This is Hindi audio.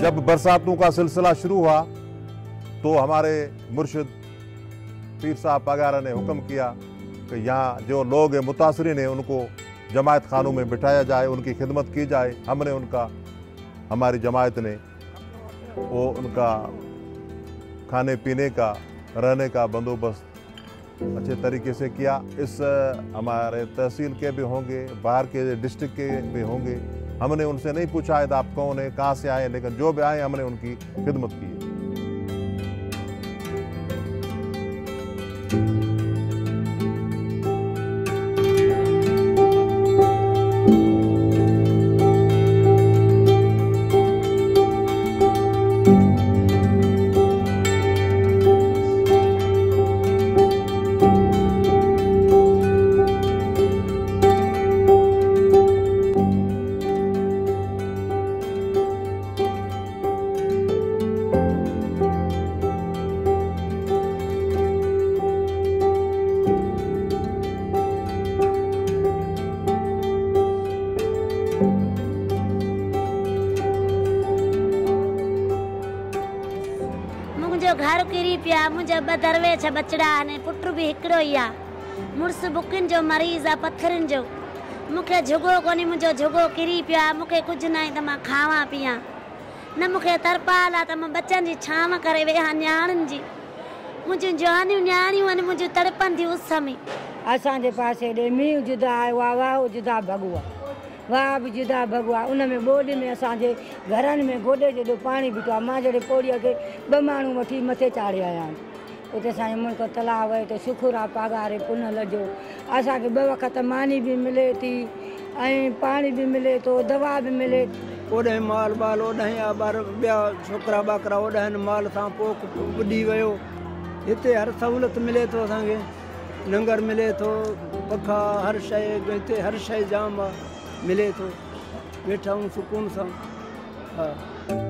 जब बरसातों का सिलसिला शुरू हुआ तो हमारे मुर्शिद पीर साहब पगारा ने हुक्म किया कि यहाँ जो लोग मुतासरीन हैं उनको जमायत खानों में बिठाया जाए, उनकी खिदमत की जाए। हमने उनका, हमारी जमायत ने वो उनका खाने पीने का, रहने का बंदोबस्त अच्छे तरीके से किया। इस हमारे तहसील के भी होंगे, बाहर के डिस्ट्रिक्ट के भी होंगे। हमने उनसे नहीं पूछा है आप कौन है, कहाँ से आए, लेकिन जो भी आए हमने उनकी खिदमत की है। घर किरी पिया, मुझे बदरवे छ बचड़ा ने, पुट भी हिकड़ो ही आ। मुर्स बुकिन जो मरीज आ, पत्थरन जो। मुखे झुगो कोनी, मुझो झुगो किरी पिया। मुखे कुछ नहीं त मां खावा पिया, न मुखे तरपाल आ त मां बच्चन जी छाव करे वेहा न्याणन जी। मुझे जवानियूं न्याणियूं आहिनि, मुझे तड़पन थी उस में। असांजे पासे ॾे मींहुं जुदा आहे, वाह जुदा भगवा, वाह बि जुदा भगवा। उन में ॿोॾि में असांजे घरनि में गोॾे जेॾो पाणी बीठो आहे। मां जॾहिं पोड़ीअ खे 2 माण्हू वठी मथे चाढ़े आया आहिनि। उते असांजे मुल्क तलाउ आहे, त शुखुर आहे पगारे पुन लॼो। असांखे 2 वक़्त मानी बि मिले थी ऐं पाणी बि मिले थो, दवा बि मिले। ओॾे माल बाल ओॾां या ॿार ॿिया छोकिरा ॿाकरा ओॾां माल सां पोख ॿुॾी वियो। हिते हर सहूलियत मिले थो असांखे, लंगर मिले थो, पखा हर शइ, हिते हर शइ जाम आहे, मिले थो। वेठा आहियूं सुकून सां। हा है।